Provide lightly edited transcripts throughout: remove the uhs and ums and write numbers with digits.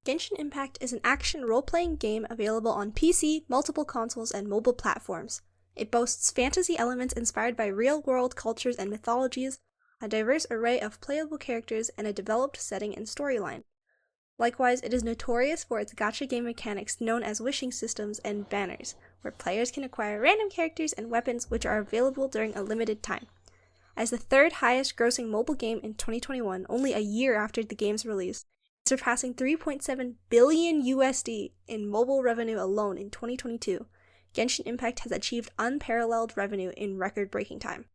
Genshin Impact is an action role-playing game available on PC, multiple consoles, and mobile platforms. It boasts fantasy elements inspired by real-world cultures and mythologies, a diverse array of playable characters, and a developed setting and storyline. Likewise, it is notorious for its gacha game mechanics known as wishing systems and banners, where players can acquire random characters and weapons which are available during a limited time. As the third highest grossing mobile game in 2021, only a year after the game's release, surpassing $3.7 billion USD in mobile revenue alone in 2022, Genshin Impact has achieved unparalleled revenue in record-breaking time.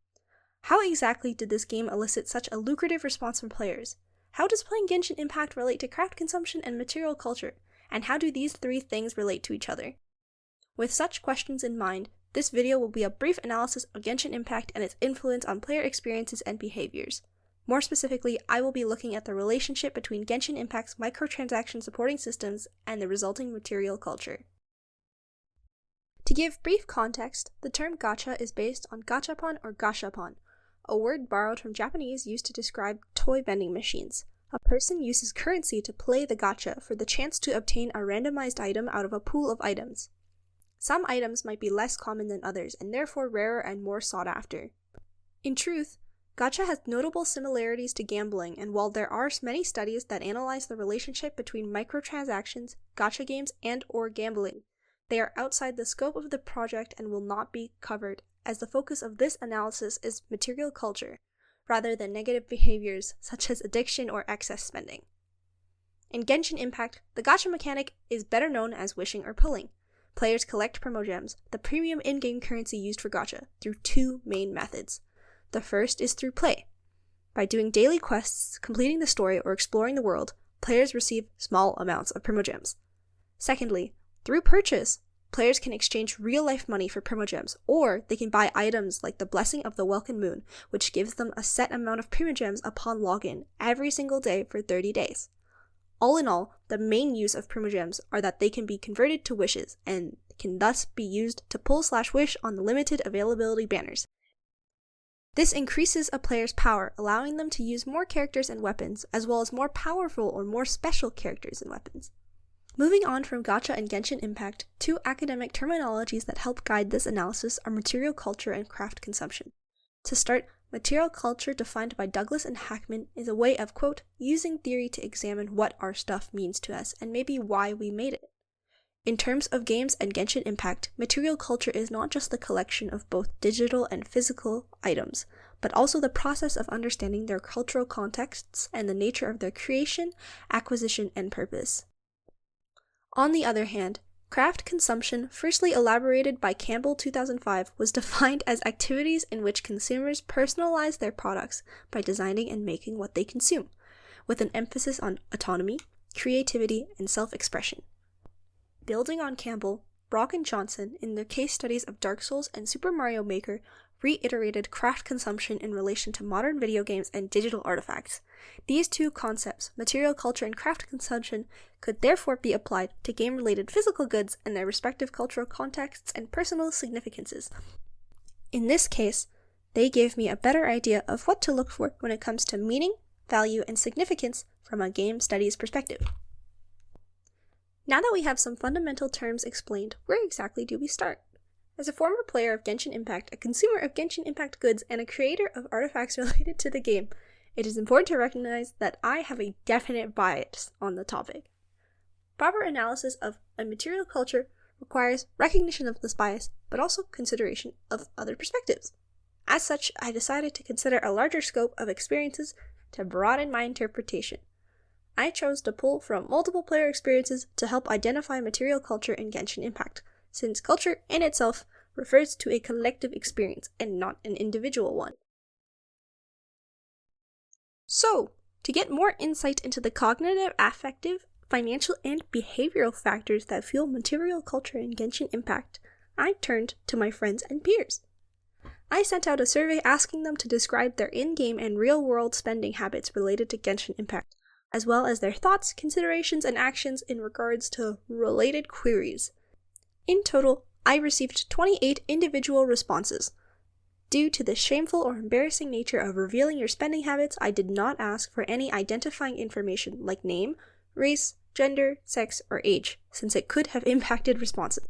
How exactly did this game elicit such a lucrative response from players? How does playing Genshin Impact relate to craft consumption and material culture? And how do these three things relate to each other? With such questions in mind, this video will be a brief analysis of Genshin Impact and its influence on player experiences and behaviors. More specifically, I will be looking at the relationship between Genshin Impact's microtransaction supporting systems and the resulting material culture. To give brief context, the term gacha is based on gachapon or gashapon, a word borrowed from Japanese used to describe toy vending machines. A person uses currency to play the gacha for the chance to obtain a randomized item out of a pool of items. Some items might be less common than others and therefore rarer and more sought after. In truth, gacha has notable similarities to gambling, and while there are many studies that analyze the relationship between microtransactions, gacha games, and/or gambling, they are outside the scope of the project and will not be covered, as the focus of this analysis is material culture, rather than negative behaviors such as addiction or excess spending. In Genshin Impact, the gacha mechanic is better known as wishing or pulling. Players collect primogems, the premium in-game currency used for gacha, through two main methods. The first is through play. By doing daily quests, completing the story, or exploring the world, players receive small amounts of primogems. Secondly, through purchase, players can exchange real-life money for primogems, or they can buy items like the Blessing of the Welkin Moon, which gives them a set amount of primogems upon login every single day for 30 days. All in all, the main use of primogems are that they can be converted to wishes, and can thus be used to pull/wish on the limited availability banners. This increases a player's power, allowing them to use more characters and weapons, as well as more powerful or more special characters and weapons. Moving on from gacha and Genshin Impact, two academic terminologies that help guide this analysis are material culture and craft consumption. To start, material culture, defined by Douglas and Hackman, is a way of, quote, using theory to examine what our stuff means to us and maybe why we made it. In terms of games and Genshin Impact, material culture is not just the collection of both digital and physical items, but also the process of understanding their cultural contexts and the nature of their creation, acquisition, and purpose. On the other hand, craft consumption, firstly elaborated by Campbell 2005, was defined as activities in which consumers personalize their products by designing and making what they consume, with an emphasis on autonomy, creativity, and self-expression. Building on Campbell, Brock and Johnson, in their case studies of Dark Souls and Super Mario Maker, reiterated craft consumption in relation to modern video games and digital artifacts. These two concepts, material culture and craft consumption, could therefore be applied to game-related physical goods and their respective cultural contexts and personal significances. In this case, they gave me a better idea of what to look for when it comes to meaning, value, and significance from a game studies perspective. Now that we have some fundamental terms explained, where exactly do we start? As a former player of Genshin Impact, a consumer of Genshin Impact goods, and a creator of artifacts related to the game, it is important to recognize that I have a definite bias on the topic. Proper analysis of a material culture requires recognition of this bias, but also consideration of other perspectives. As such, I decided to consider a larger scope of experiences to broaden my interpretation. I chose to pull from multiple player experiences to help identify material culture in Genshin Impact, since culture in itself refers to a collective experience and not an individual one. So, to get more insight into the cognitive, affective, financial, and behavioral factors that fuel material culture in Genshin Impact, I turned to my friends and peers. I sent out a survey asking them to describe their in-game and real-world spending habits related to Genshin Impact, as well as their thoughts, considerations, and actions in regards to related queries. In total, I received 28 individual responses. Due to the shameful or embarrassing nature of revealing your spending habits, I did not ask for any identifying information like name, race, gender, sex, or age, since it could have impacted responses.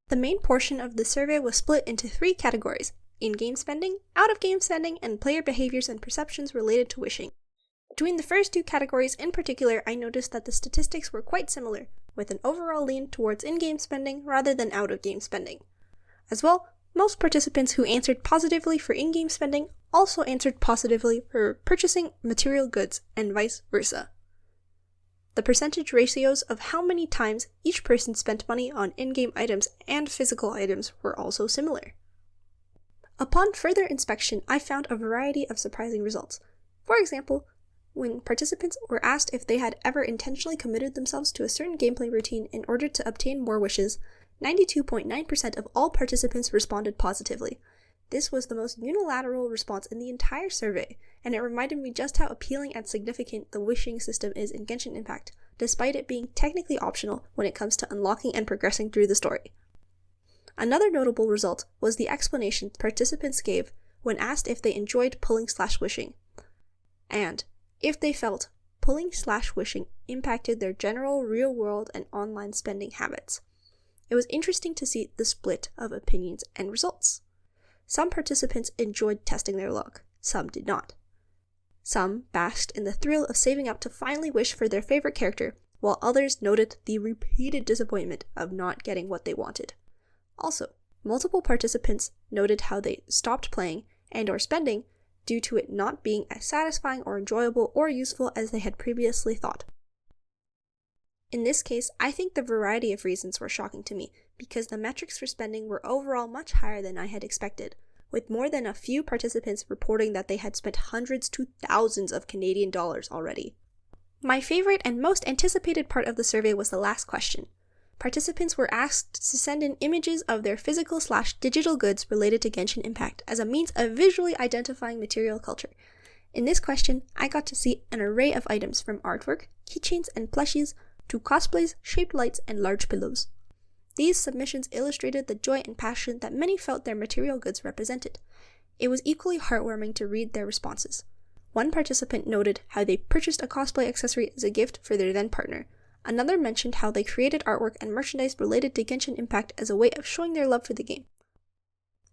The main portion of the survey was split into 3 categories: in-game spending, out-of-game spending, and player behaviors and perceptions related to wishing. Between the first 2 categories in particular, I noticed that the statistics were quite similar, with an overall lean towards in-game spending rather than out-of-game spending. As well, most participants who answered positively for in-game spending also answered positively for purchasing material goods, and vice versa. The percentage ratios of how many times each person spent money on in-game items and physical items were also similar. Upon further inspection, I found a variety of surprising results. For example, when participants were asked if they had ever intentionally committed themselves to a certain gameplay routine in order to obtain more wishes, 92.9% of all participants responded positively. This was the most unilateral response in the entire survey, and it reminded me just how appealing and significant the wishing system is in Genshin Impact, despite it being technically optional when it comes to unlocking and progressing through the story. Another notable result was the explanation participants gave when asked if they enjoyed pulling/wishing, and if they felt pulling/wishing impacted their general real-world and online spending habits. It was interesting to see the split of opinions and results. Some participants enjoyed testing their luck, some did not. Some basked in the thrill of saving up to finally wish for their favorite character, while others noted the repeated disappointment of not getting what they wanted. Also, multiple participants noted how they stopped playing and/or spending due to it not being as satisfying or enjoyable or useful as they had previously thought. In this case, I think the variety of reasons were shocking to me, because the metrics for spending were overall much higher than I had expected, with more than a few participants reporting that they had spent hundreds to thousands of Canadian dollars already. My favorite and most anticipated part of the survey was the last question. Participants were asked to send in images of their physical/digital goods related to Genshin Impact as a means of visually identifying material culture. In this question, I got to see an array of items from artwork, keychains, and plushies, to cosplays, shaped lights, and large pillows. These submissions illustrated the joy and passion that many felt their material goods represented. It was equally heartwarming to read their responses. One participant noted how they purchased a cosplay accessory as a gift for their then partner. Another mentioned how they created artwork and merchandise related to Genshin Impact as a way of showing their love for the game.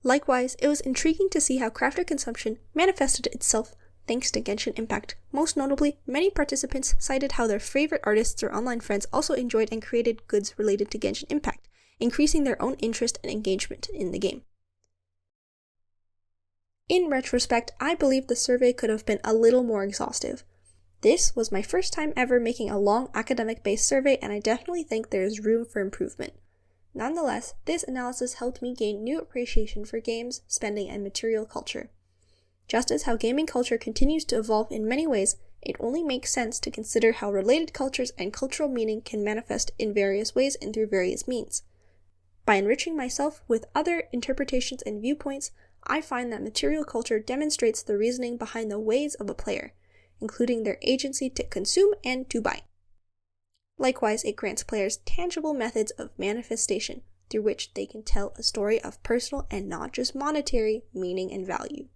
Likewise, it was intriguing to see how crafter consumption manifested itself thanks to Genshin Impact. Most notably, many participants cited how their favorite artists or online friends also enjoyed and created goods related to Genshin Impact, increasing their own interest and engagement in the game. In retrospect, I believe the survey could have been a little more exhaustive. This was my first time ever making a long academic-based survey, and I definitely think there is room for improvement. Nonetheless, this analysis helped me gain new appreciation for games, spending, and material culture. Just as how gaming culture continues to evolve in many ways, it only makes sense to consider how related cultures and cultural meaning can manifest in various ways and through various means. By enriching myself with other interpretations and viewpoints, I find that material culture demonstrates the reasoning behind the ways of a player, including their agency to consume and to buy. Likewise, it grants players tangible methods of manifestation through which they can tell a story of personal and not just monetary meaning and value.